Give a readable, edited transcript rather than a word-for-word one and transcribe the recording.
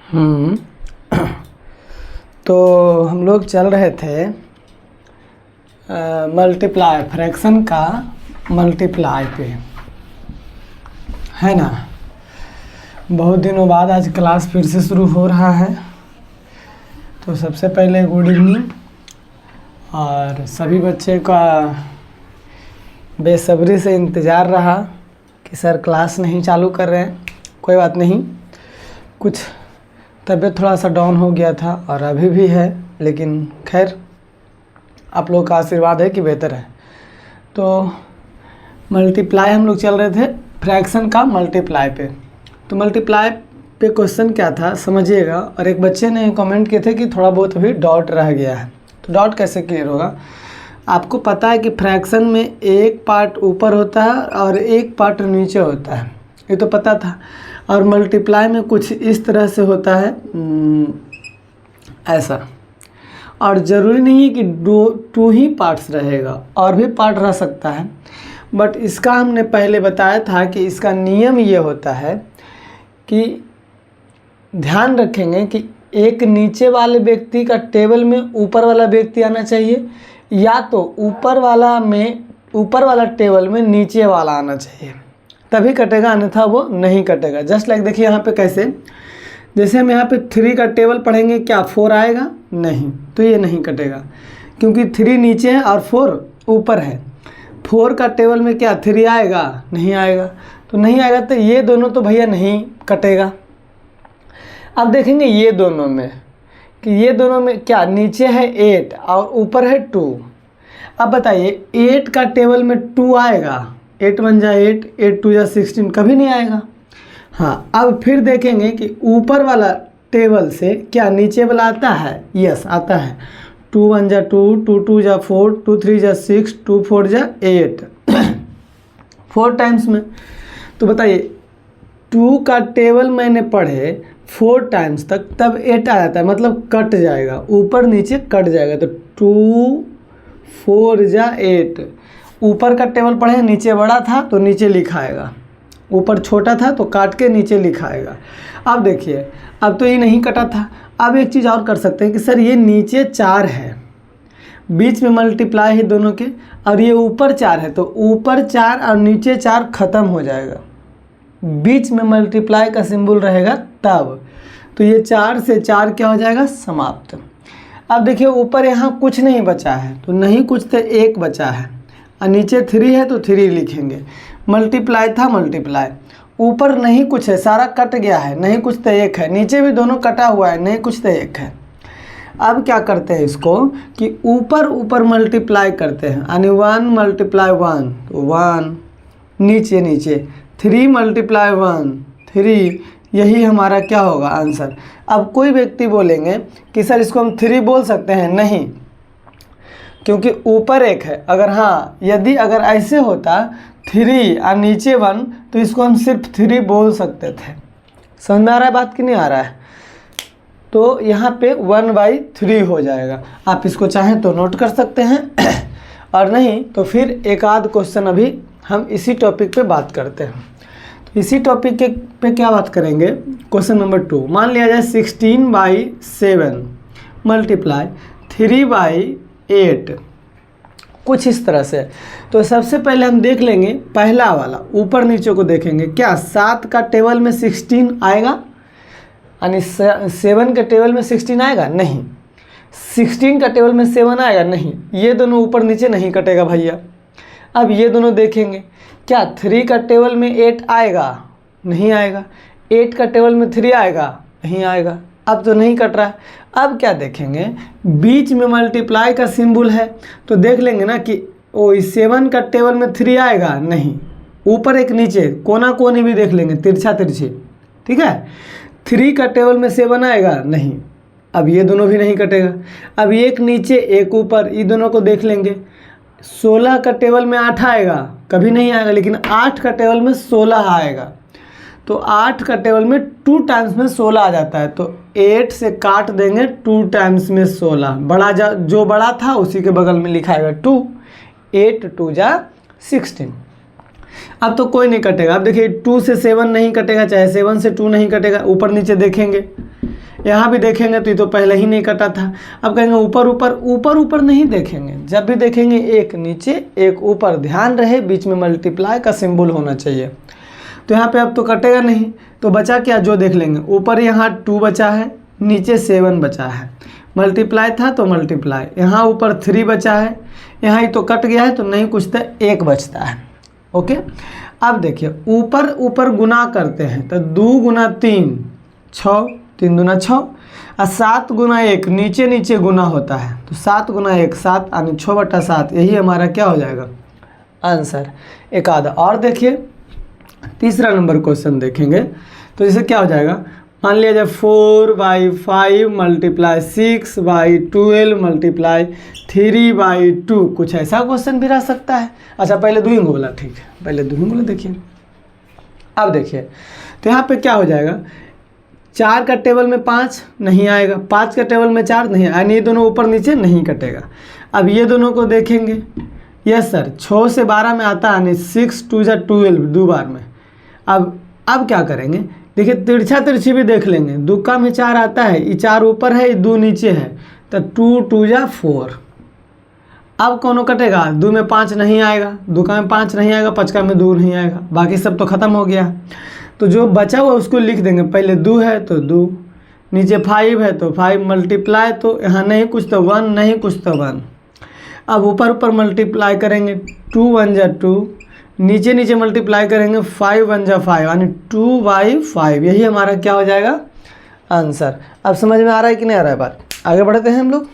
हम्म तो हम लोग चल रहे थे मल्टीप्लाई, फ्रैक्शन का मल्टीप्लाई पे, है ना। बहुत दिनों बाद आज क्लास फिर से शुरू हो रहा है। तो सबसे पहले गुड इवनिंग, और सभी बच्चे का बेसब्री से इंतज़ार रहा कि सर क्लास नहीं चालू कर रहे हैं। कोई बात नहीं, कुछ तबीयत थोड़ा सा डाउन हो गया था और अभी भी है, लेकिन खैर आप लोगों का आशीर्वाद है कि बेहतर है। तो मल्टीप्लाई हम लोग चल रहे थे, फ्रैक्शन का मल्टीप्लाई पे। तो मल्टीप्लाई पे क्वेश्चन क्या था समझिएगा। और एक बच्चे ने कमेंट किए थे कि थोड़ा बहुत अभी डाउट रह गया है। तो डाउट कैसे क्लियर होगा? आपको पता है कि फ्रैक्शन में एक पार्ट ऊपर होता है और एक पार्ट नीचे होता है, ये तो पता था। और मल्टीप्लाई में कुछ इस तरह से होता है, ऐसा। और ज़रूरी नहीं है कि टू ही पार्ट्स रहेगा, और भी पार्ट रह सकता है। बट इसका हमने पहले बताया था कि इसका नियम ये होता है कि ध्यान रखेंगे कि एक नीचे वाले व्यक्ति का टेबल में ऊपर वाला व्यक्ति आना चाहिए, या तो ऊपर वाला टेबल में नीचे वाला आना चाहिए, तभी कटेगा, अन्यथा वो नहीं कटेगा। जस्ट लाइक देखिए यहाँ पे कैसे, जैसे हम यहाँ पे 3 का टेबल पढ़ेंगे, क्या 4 आएगा? नहीं, तो ये नहीं कटेगा, क्योंकि 3 नीचे है और 4 ऊपर है। 4 का टेबल में क्या 3 आएगा? नहीं आएगा, तो नहीं आएगा, तो ये दोनों तो भैया नहीं कटेगा। अब देखेंगे ये दोनों में कि ये दोनों में क्या नीचे है 8 और ऊपर है 2। अब बताइए 8 का टेबल में 2 आएगा? 8 1 जा 8, 8 2 जा 16, कभी नहीं आएगा। हाँ, अब फिर देखेंगे कि ऊपर वाला टेबल से क्या नीचे वाला आता है? यस, आता है। 2 1 जा 2, 2 2 जा 4, 2 3 जा 6, 2 4 जा 8 4 टाइम्स में। तो बताइए 2 का टेबल मैंने पढ़े 4 टाइम्स तक, तब 8 आ जाता है, मतलब कट जाएगा, ऊपर नीचे कट जाएगा। तो 2 4 जा 8, ऊपर का टेबल पढ़े, नीचे बड़ा था तो नीचे लिखाएगा, ऊपर छोटा था तो काट के नीचे लिखाएगा। अब देखिए, अब तो ये नहीं कटा था। अब एक चीज़ और कर सकते हैं कि सर ये नीचे 4 है, बीच में मल्टीप्लाई है दोनों के, और ये ऊपर 4 है, तो ऊपर 4 और नीचे 4 ख़त्म हो जाएगा, बीच में मल्टीप्लाई का सिंबल रहेगा तब। तो ये 4 से 4 क्या हो जाएगा? समाप्त। अब देखिए ऊपर यहाँ कुछ नहीं बचा है, तो नहीं कुछ तो 1 बचा है, और नीचे 3 है तो 3 लिखेंगे। मल्टीप्लाई था मल्टीप्लाई, ऊपर नहीं कुछ है, सारा कट गया है, नहीं कुछ तो 1 है, नीचे भी दोनों कटा हुआ है, नहीं कुछ तो 1 है। अब क्या करते हैं इसको कि ऊपर ऊपर मल्टीप्लाई करते हैं, यानी 1 मल्टीप्लाई 1 तो 1, नीचे नीचे 3 मल्टीप्लाई 1 3, यही हमारा क्या होगा आंसर। अब कोई व्यक्ति बोलेंगे कि सर इसको हम 3 बोल सकते हैं? नहीं, क्योंकि ऊपर 1 है। अगर ऐसे होता 3 और नीचे 1, तो इसको हम सिर्फ 3 बोल सकते थे। समझ में आ रहा है बात कि नहीं आ रहा है? तो यहाँ पे 1/3 हो जाएगा। आप इसको चाहें तो नोट कर सकते हैं और नहीं तो फिर एक आध क्वेश्चन अभी हम इसी टॉपिक पे बात करते हैं। तो इसी टॉपिक पे क्या बात करेंगे? क्वेश्चन नंबर 2, मान लिया जाए 16/7 मल्टीप्लाई 3/8, कुछ इस तरह से। तो सबसे पहले हम देख लेंगे पहला वाला, ऊपर नीचे को देखेंगे। क्या 7 का टेबल में 16 आएगा? यानी 7 के टेबल में 16 आएगा? नहीं। 16 का टेबल में 7 आएगा? नहीं। ये दोनों ऊपर नीचे नहीं कटेगा भैया। अब ये दोनों देखेंगे, क्या 3 का टेबल में 8 आएगा? नहीं आएगा। 8 का टेबल में 3 आएगा? नहीं आएगा। अब तो नहीं कट रहा है। अब क्या देखेंगे, बीच में मल्टीप्लाई का सिंबल है, तो देख लेंगे ना कि 7 का टेबल में 3 आएगा? नहीं। ऊपर एक नीचे, कोना कोनी भी देख लेंगे, तिरछा तिरछी, ठीक है। 3 का टेबल में 7 आएगा? नहीं। अब ये दोनों भी नहीं कटेगा। अब एक नीचे एक ऊपर, ये दोनों को देख लेंगे। 16 का टेबल में 8 आएगा? कभी नहीं आएगा, लेकिन 8 का टेबल में 16 आएगा। तो 8 का टेबल में 2 टाइम्स में 16 आ जाता है, तो 8 से काट देंगे 2 टाइम्स में 16, जो बड़ा था उसी के बगल में लिखाएगा 2, 8 2 जा 16। अब तो कोई नहीं कटेगा। अब देखिए 2 से 7 नहीं कटेगा, चाहे 7 से 2 नहीं कटेगा। ऊपर नीचे देखेंगे यहाँ भी देखेंगे तो ये तो पहले ही नहीं कटा था। अब कहेंगे ऊपर ऊपर, ऊपर ऊपर नहीं देखेंगे, जब भी देखेंगे एक नीचे एक ऊपर, ध्यान रहे बीच में मल्टीप्लाई का सिंबल होना चाहिए। तो यहाँ पे अब तो कटेगा नहीं, तो बचा क्या, जो देख लेंगे ऊपर यहाँ 2 बचा है, नीचे 7 बचा है, मल्टीप्लाई था तो मल्टीप्लाई, यहाँ ऊपर 3 बचा है, यहाँ ही तो कट गया है तो नहीं कुछ था, 1 बचता है। ओके, अब देखिए ऊपर ऊपर गुना करते हैं तो 2 गुना 3 6, 3 दूना 6, और 7 गुना 1 नीचे नीचे गुना होता है, तो 7 गुना 1 7 यानी 6/7, यही हमारा क्या हो जाएगा आंसर। एक आधा और देखिए तीसरा नंबर क्वेश्चन देखेंगे तो इसे क्या हो जाएगा, मान लिया जाए 4/5 मल्टीप्लाई 6/12 मल्टीप्लाई 3/2, कुछ ऐसा क्वेश्चन भी रह सकता है। अच्छा पहले दुहिंग बोला, ठीक है पहले दुहिंग बोला। देखिए अब देखिए तो यहाँ पे क्या हो जाएगा, 4 का टेबल में 5 नहीं आएगा, 5 का टेबल में 4 नहीं आएगा, ये दोनों ऊपर नीचे नहीं कटेगा। अब ये दोनों को देखेंगे, यस सर 6 से 12 में आता है, 6 2 जा 12 2 बार में। अब क्या करेंगे, देखिए तिरछा तिरछी भी देख लेंगे, 2 का में 4 आता है, ये 4 ऊपर है, ये 2 नीचे है, तो 2 2 जा 4। अब कौन कटेगा, 2 में 5 नहीं आएगा, 2 का में 5 नहीं आएगा, 5 का में 2 नहीं आएगा, बाकी सब तो ख़त्म हो गया। तो जो बचा हुआ उसको लिख देंगे, पहले 2 है तो 2, नीचे 5 है तो 5 मल्टीप्लाई, तो यहाँ नहीं कुछ तो 1, नहीं कुछ तो 1। अब ऊपर ऊपर मल्टीप्लाई करेंगे, 2 1 जा 2, नीचे नीचे मल्टीप्लाई करेंगे, 5 1 जा 5 यानी 2/5, यही हमारा क्या हो जाएगा आंसर। अब समझ में आ रहा है कि नहीं आ रहा है बात, आगे बढ़ते हैं हम लोग।